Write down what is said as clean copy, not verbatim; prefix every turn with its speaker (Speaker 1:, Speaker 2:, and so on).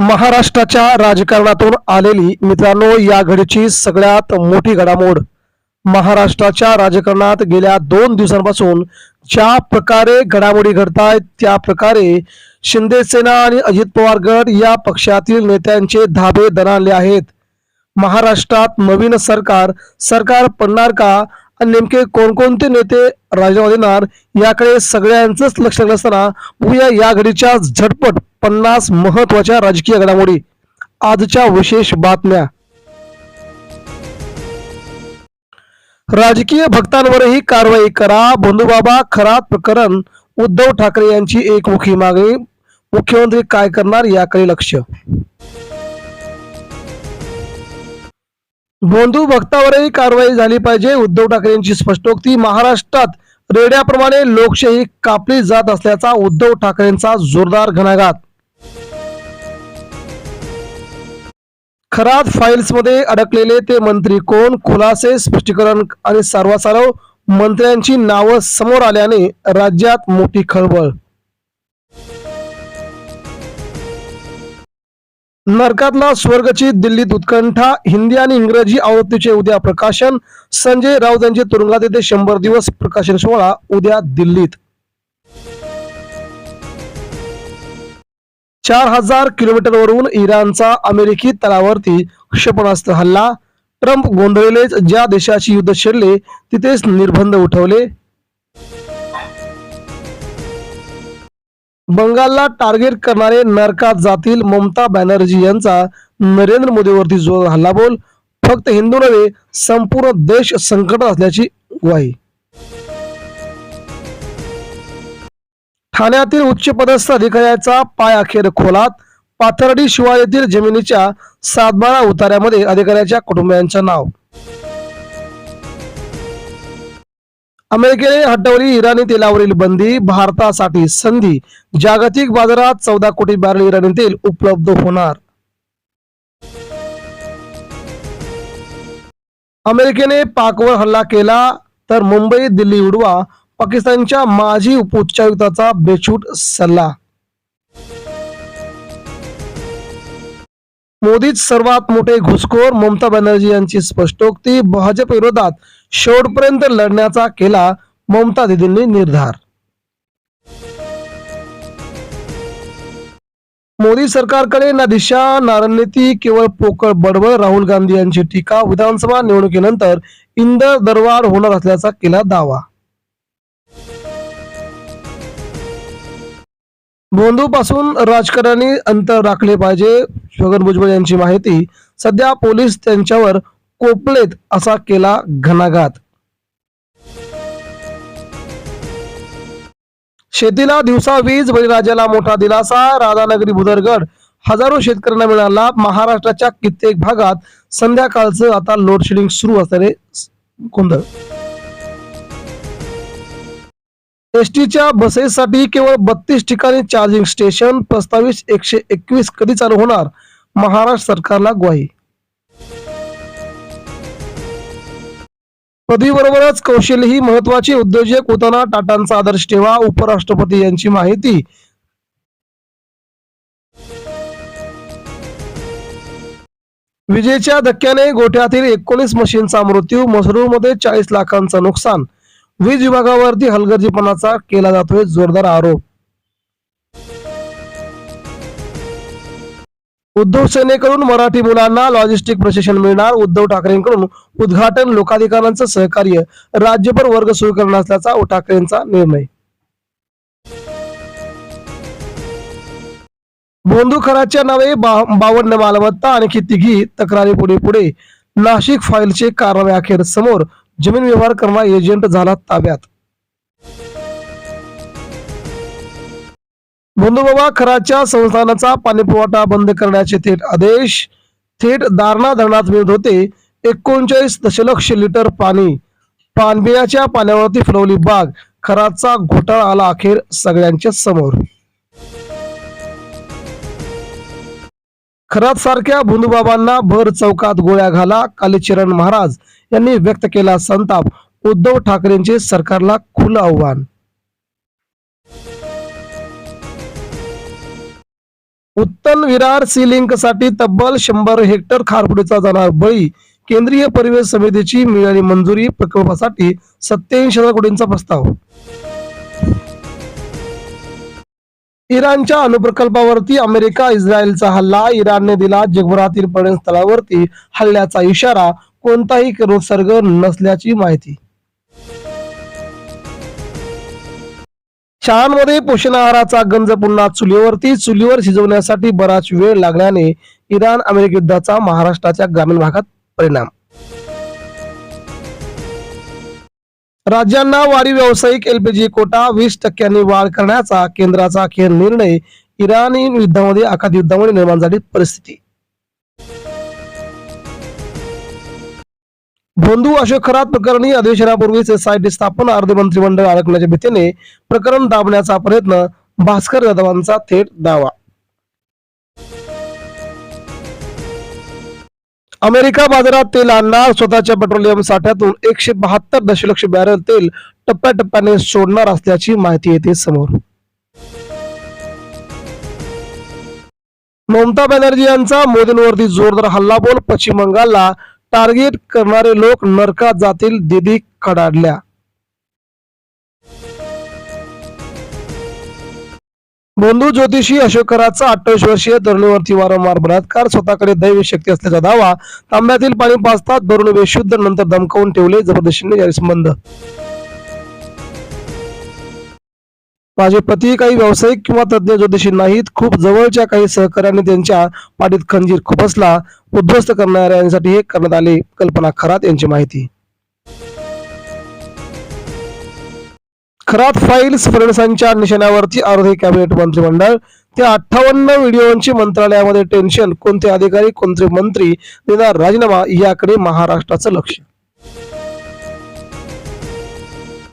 Speaker 1: महाराष्ट्राच्या राजकारणातून आलेली मित्रांनो या घडीची सगळ्यात मोठी घडामोड. महाराष्ट्राच्या राजकारणात गेल्या 2 दिवसांपासून ज्या प्रकारे घडामोडी घडतायत त्या प्रकारे शिंदे सेना आणि अजित पवार गट या पक्षातील नेत्यांचे धाबे दणाणले आहेत. महाराष्ट्रात नवीन सरकार पडणार का आणि नेमके कोणकोणते नेते राजीनामा देणार याकडे सगळ्यांचंच लक्ष लागलं असताना बघूया या घडीच्या झटपट 50 महत्वाच्या राजकीय घडामोडी, आजच्या विशेष बातम्या. राजकीय भक्तांवरही कारवाई करा, बंधुबाबा खरात प्रकरण. उद्धव ठाकरे यांची एकमुखी मागणी, मुख्यमंत्री काय करणार याकडे लक्ष. बंधू भक्तावरही कारवाई झाली पाहिजे, उद्धव ठाकरे यांची स्पष्टोक्ती. महाराष्ट्रात रेड्याप्रमाणे लोकशाही कापली जात असल्याचा उद्धव ठाकरेंचा जोरदार घणाघात. खरात फाईल्स मध्ये अडकलेले ते मंत्री कोण, खुलासे, स्पष्टीकरण आणि सर्वासार्व मंत्र्यांची नावं समोर आल्याने राज्यात मोठी खळबळ. नरकातला स्वर्गची दिल्लीत उत्कंठा, हिंदी आणि इंग्रजी आवृत्तीचे उद्या प्रकाशन. संजय राऊत यांचे तुरुंगात येते 100 दिवस प्रकाशन सोहळा उद्या दिल्लीत. 4000 किलोमीटरवरून इराणचा अमेरिकी तळावरती क्षेपणास्त्र हल्ला. ट्रम्प गोंधळलेच, ज्या देशाशी युद्ध छेडले तिथेच निर्बंध उठवले. बंगालला टार्गेट करणारे नरकात जातील, ममता बॅनर्जी यांचा नरेंद्र मोदीवरती जोर हल्लाबोल. फक्त हिंदू नव्हे संपूर्ण देश संकटात असल्याची ग्वाही. ठाण्यातील उच्चपदस्थ अधिकाऱ्याचा पाय अखेर खोलात. पाथर्डी शिवारातील जमिनीच्या 7-12 उतार्यामध्ये अधिकाऱ्याच्या कुटुंबियांचं नाव. अमेरिकेने हटवली इराणी तेलावरील बंदी, भारतासाठी संधी. जागतिक बाजारात 14 कोटी बॅरल इराणी तेल उपलब्ध होणार. अमेरिकेने पाकवर हल्ला केला तर मुंबई दिल्ली उडवा, पाकिस्तानच्या माजी उच्चायुक्ताचा बेछूट सल्ला. मोदीच सर्वात मोठे घुसखोर, ममता बॅनर्जी यांची स्पष्टोक्ती. भाजप विरोधात शेवटपर्यंत लढण्याचा केला ममता दीदींनी निर्धार. मोदी सरकारकडे ना दिशा ना रणनीती, केवळ पोकळ बडबड. राहुल गांधी यांची टीका. विधानसभा निवडणुकीनंतर इंधन दरवाढ होणार असल्याचा केला दावा. बंधूपासून राजकारणी अंतर राखले पाहिजे, छगन भुजबळ यांची माहिती. सध्या पोलीस त्यांच्यावर कोपलेत असा केला घणाघात. शेतीला दिवसा वीज, बळीराजाला मोठा दिलासा. राधानगरी भुदरगड, हजारो शेतकऱ्यांना मिळाला. महाराष्ट्राच्या कित्येक भागात संध्याकाळचं आता लोडशेडिंग सुरू असल्याने गोंधळ. एसटीच्या बसेससाठी केवळ 32 ठिकाणी चार्जिंग स्टेशन. प्रस्तावित 121 कधी चालू होणार, महाराष्ट्र सरकारला ग्वाही. पदवीबरोबरच कौशल्य ही महत्वाची, उद्योजक होताना टाटांचा आदर्श ठेवा. उपराष्ट्रपती यांची माहिती. विजेच्या धक्क्याने गोठ्यातील 19 म्हशींचा मृत्यू. मसरूळमध्ये 40 लाखांचं नुकसान. वीज विभागावरती हलगर्जीपणाचा केला जातोय जोरदार आरोप. उद्धव सेनेकडून मराठी मुलांना लॉजिस्टिक प्रशिक्षण मिळणार. उद्धव ठाकरेंकडून उद्घाटन. लोकाधिकारांचं सहकार्य, राज्यभर वर्ग सुरू करणार असल्याचा ठाकरेंचा निर्णय. बंधू खराच्या नावे 52 मालमत्ता, आणखी 3 तक्रारी पुढे. नाशिक फाईलचे कारवाई अखेर समोर. जमीन व्यवहार करणारा एजंट झाला ताब्यात. बंधुबाबा खराच्या संस्थानाचा पाणीपुरवठा बंद करण्याचे थेट आदेश. थेट दारणा धरणात मिळत होते 39 दशलक्ष लिटर पाणी. पानबियाच्या पाण्यावरती फुलवली बाग. खराचा घोटाळा आला अखेर सगळ्यांच्या समोर. खरात सारख्या बंधुबाबांना भर चौकात गोळ्या घाला. कालीचरण महाराज यांनी व्यक्त केला संताप. उद्धव ठाकरेंचे सरकारला खुलं आव्हान. उत्तन विरार सी लिंक साठी तब्बल 100 हेक्टर खारफुटीचा जाणार बळी. केंद्रीय परिवेश समितीची मिळाली मंजुरी. प्रकल्पासाठी 87,000 कोटींचा प्रस्ताव. इराणच्या अणुप्रकल्पावरती अमेरिका इस्रायलचा हल्ला. इराणने दिला जगभरातील पर्यटन स्थळावरती हल्ल्याचा इशारा. कोणताही संसर्ग नसल्याची माहिती. शाळांमध्ये पोषण आहाराचा गंज पुन्हा चुलीवरती. चुलीवर शिजवण्यासाठी बराच वेळ लागल्याने इराण अमेरिका युद्धाचा महाराष्ट्राच्या ग्रामीण भागात परिणाम. राज्यांना वाढीव व्यावसायिक एलपीजी कोटा 20% वाढ करण्याचा केंद्राचा अखेर निर्णय. इराणी युद्धामध्ये आखाती युद्धामुळे निर्माण झाली परिस्थिती. भोंदू अशोक खरात प्रकरणी अधिवेशनापूर्वीच एसआयटी स्थापन. अर्धे मंत्रिमंडळ अडकण्याच्या भीतीने प्रकरण दाबण्याचा प्रयत्न. भास्कर जाधवांचा थेट दावा. अमेरिका बाजारात तेल आणणार. स्वतःच्या पेट्रोलियम साठ्यातून 172 दशलक्ष बॅरल तेल टप्प्याटप्प्याने सोडणार असल्याची माहिती येते समोर. ममता बॅनर्जी यांचा मोदींवरती जोरदार हल्लाबोल. पश्चिम बंगालला टार्गेट करणारे लोक नरकात जातील. दीदी कडाडल्या. भोंदू ज्योतिषी अशोक खरातचा 28 वर्षीय तरुणीवरती वारंवार बलात्कार. स्वतःकडे दैवी शक्ती असल्याचा दावा. तांब्यातील पाणी पाजतात भरून बेशुद्ध, नंतर धमकावून ठेवले. जबरदस्तीने जारी संबंध. माझे पती काही व्यावसायिक किंवा तज्ञ ज्योतिषी नाहीत. खूप जवळच्या काही सहकार्याने त्यांच्या पाठीत खंजीर खुपसला. उद्ध्वस्त करणाऱ्यांसाठी हे करण्यात आले. कल्पना खरात यांची माहिती. खरात फाईल्स. फडणवीसांच्या निशाण्यावरती आरोग्य कॅबिनेट मंत्रिमंडळ. त्या 58 व्हिडिओंची मंत्रालयामध्ये टेन्शन. कोणते अधिकारी कोणते मंत्री देणार राजीनामा याकडे महाराष्ट्राचं लक्ष.